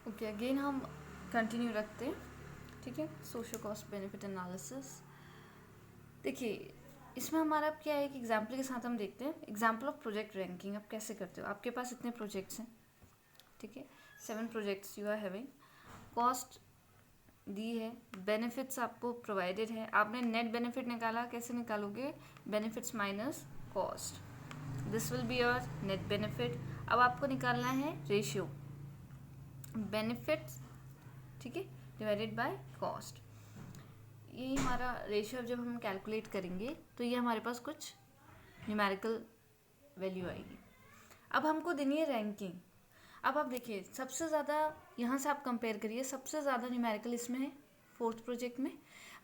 Okay, again हम continue रखते हैं। ठीक है, सोशल कॉस्ट बेनिफिट एनालिसिस। देखिए, इसमें हमारा अब क्या है, एक एग्जाम्पल के साथ हम देखते हैं। एग्जाम्पल ऑफ प्रोजेक्ट रैंकिंग आप कैसे करते हो। आपके पास इतने प्रोजेक्ट्स हैं, ठीक है, 7 projects you are having. Cost दी है, बेनिफिट्स आपको प्रोवाइडेड है। आपने नेट बेनिफिट निकाला, कैसे निकालोगे, benefits minus cost, this will be your net benefit. अब आपको निकालना है रेशियो, बेनिफिट्स, ठीक है, डिवाइडेड बाय कॉस्ट। ये हमारा रेशियो जब हम कैलकुलेट करेंगे तो ये हमारे पास कुछ न्यूमेरिकल वैल्यू आएगी। अब हमको देनी है रैंकिंग। अब आप देखिए, सबसे ज़्यादा यहाँ से आप कंपेयर करिए, सबसे ज़्यादा न्यूमेरिकल इसमें है फोर्थ प्रोजेक्ट में,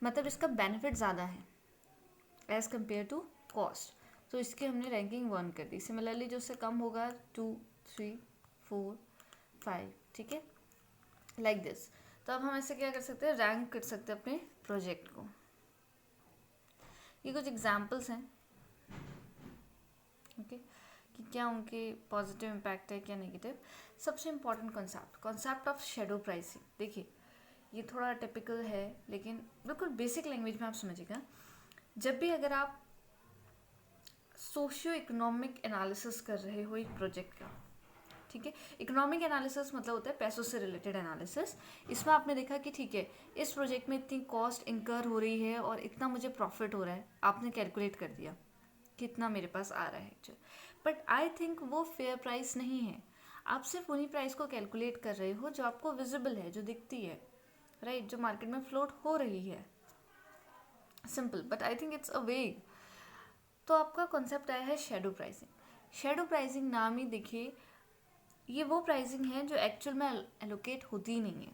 मतलब इसका बेनिफिट ज़्यादा है एज़ कम्पेयर टू कॉस्ट, तो इसकी हमने रैंकिंग 1 कर दी। सिमिलरली जो उससे कम होगा 2, 3, 4, 5, ठीक है, लाइक दिस। तो अब हम ऐसे क्या कर सकते हैं, रैंक कर सकते हैं अपने प्रोजेक्ट को। ये कुछ एग्जाम्पल्स हैं, ओके, कि क्या उनके पॉजिटिव इम्पैक्ट है क्या नेगेटिव। सबसे important concept of shadow pricing. देखिए, ये थोड़ा टिपिकल है लेकिन बिल्कुल बेसिक लैंग्वेज में आप समझिएगा। जब भी अगर आप सोशियो इकोनॉमिक एनालिसिस कर रहे हो एक प्रोजेक्ट का, ठीक है, इकोनॉमिक एनालिसिस मतलब होता है पैसों से रिलेटेड एनालिसिस। इसमें आपने देखा कि ठीक है, इस प्रोजेक्ट में इतनी कॉस्ट इंकर हो रही है और इतना मुझे प्रॉफिट हो रहा है, आपने कैलकुलेट कर दिया कितना मेरे पास आ रहा है एक्चुअल। बट आई थिंक वो फेयर प्राइस नहीं है। आप सिर्फ उन्हीं प्राइस को कैलकुलेट कर रहे हो जो आपको विजिबल है, जो दिखती है, राइट, जो मार्केट में फ्लोट हो रही है। Simple, but I think it's a वेग। तो आपका कॉन्सेप्ट आया है शेडो प्राइसिंग। शेडो प्राइसिंग नाम ही देखिए, ये वो प्राइसिंग है जो एक्चुअल में एलोकेट होती ही नहीं है,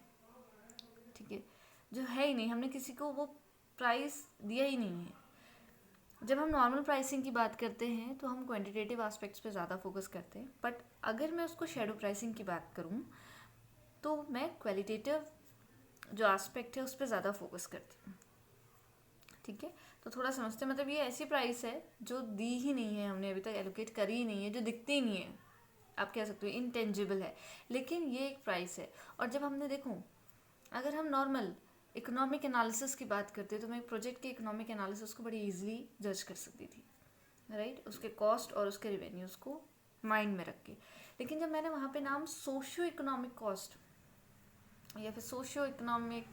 ठीक है, जो है ही नहीं, हमने किसी को वो प्राइस दिया ही नहीं है। जब हम नॉर्मल प्राइसिंग की बात करते हैं तो हम क्वांटिटेटिव एस्पेक्ट्स पे ज़्यादा फोकस करते हैं, बट अगर मैं उसको शेडो प्राइसिंग की बात करूँ तो मैं क्वालिटेटिव जो एस्पेक्ट है उस पर ज़्यादा फोकस करती हूँ, ठीक है। तो थोड़ा समझते हैं, मतलब ये ऐसी प्राइस है जो दी ही नहीं है, हमने अभी तक एलोकेट करी ही नहीं है, जो दिखती ही नहीं है, आप कह सकते हो इनटेंजिबल है, लेकिन ये एक प्राइस है। और जब हमने देखो, अगर हम नॉर्मल इकोनॉमिक एनालिसिस की बात करते तो मैं एक प्रोजेक्ट के इकोनॉमिक एनालिसिस को बड़ी इजीली जज कर सकती थी, राइट, उसके कॉस्ट और उसके रिवेन्यूज़ को माइंड में रख के। लेकिन जब मैंने वहाँ पे नाम सोशियो इकोनॉमिक कॉस्ट या फिर socio economic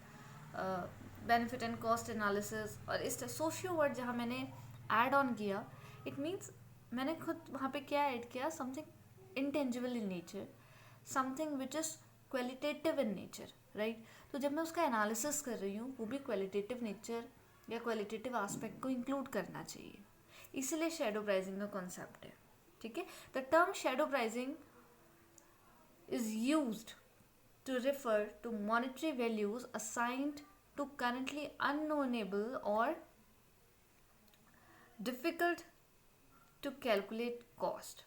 benefit and cost analysis, और इस सोशियो वर्ड जहाँ मैंने ऐड ऑन किया, इट मीन्स मैंने खुद वहाँ पे क्या ऐड किया, something intangible in nature, something which is qualitative in nature, right. तो जब मैं उसका एनालिसिस कर रही हूँ, वो भी क्वालिटेटिव नेचर या क्वालिटेटिव एस्पेक्ट को इंक्लूड करना चाहिए, इसीलिए शेडो प्राइसिंग का कॉन्सेप्ट है, ठीक है। The term shadow pricing is used to refer to monetary values assigned to currently unknowable or difficult to calculate cost,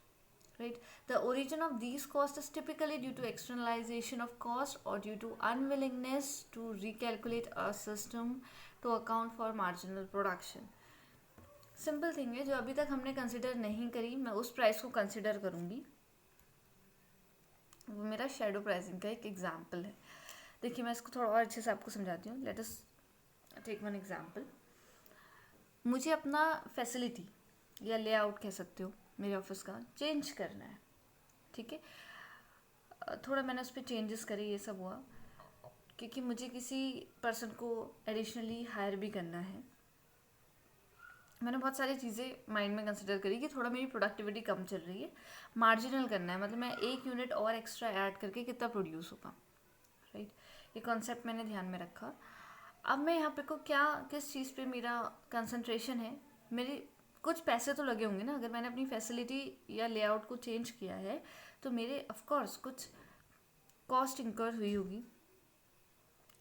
right. The origin of these costs is typically due to externalization of cost or due to unwillingness to recalculate a system to account for marginal production. Simple thing है जो अभी तक हमने consider नहीं करी, मैं उस price को कंसिडर करूँगी, वो मेरा शेडो प्राइसिंग का एक एग्जाम्पल है। देखिए, मैं इसको थोड़ा और अच्छे से आपको समझाती हूँ। Let us take one example. मुझे अपना फैसिलिटी या लेआउट कह सकते हो मेरे ऑफिस का चेंज करना है, ठीक है। थोड़ा मैंने उस पर चेंजेस करे, ये सब हुआ क्योंकि मुझे किसी पर्सन को एडिशनली हायर भी करना है। मैंने बहुत सारी चीज़ें माइंड में कंसिडर करी कि थोड़ा मेरी प्रोडक्टिविटी कम चल रही है, मार्जिनल करना है, मतलब मैं 1 यूनिट और एक्स्ट्रा ऐड करके कितना प्रोड्यूस होगा, राइट। ये कॉन्सेप्ट मैंने ध्यान में रखा। अब मैं यहाँ पे को क्या, किस चीज़ पे मेरा कंसंट्रेशन है, मेरी कुछ पैसे तो लगे होंगे ना, अगर मैंने अपनी फैसिलिटी या लेआउट को चेंज किया है तो मेरे ऑफकोर्स कुछ कॉस्ट इंकर हुई होगी,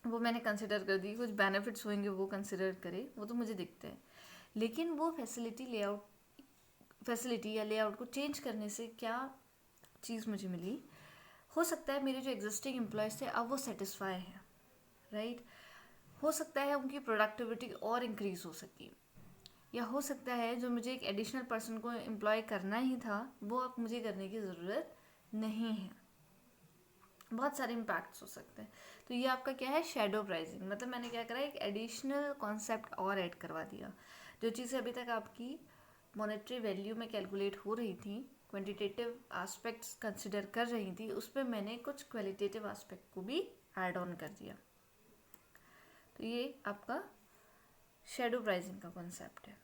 वो मैंने कंसिडर कर दी, कुछ बेनिफिट्स होंगे वो कंसिडर करे, वो तो मुझे दिखते हैं। लेकिन वो फैसिलिटी या लेआउट को चेंज करने से क्या चीज़ मुझे मिली, हो सकता है मेरे जो एग्जिस्टिंग एम्प्लॉयज़ थे अब वो सेटिस्फाई हैं, राइट। हो सकता है उनकी प्रोडक्टिविटी और इंक्रीज हो सके, या हो सकता है जो मुझे एक एडिशनल पर्सन को एम्प्लॉय करना ही था वो अब मुझे करने की ज़रूरत नहीं है, बहुत सारे इम्पैक्ट्स हो सकते हैं। तो ये आपका क्या है, शेडो प्राइसिंग। मतलब मैंने क्या करा, एक एडिशनल कॉन्सेप्ट और ऐड करवा दिया। जो चीज़ें अभी तक आपकी मॉनेटरी वैल्यू में कैलकुलेट हो रही थी, क्वांटिटेटिव एस्पेक्ट्स कंसिडर कर रही थी, उस पर मैंने कुछ क्वालिटेटिव एस्पेक्ट को भी ऐड ऑन कर दिया। तो ये आपका शेडो प्राइसिंग का कॉन्सेप्ट है।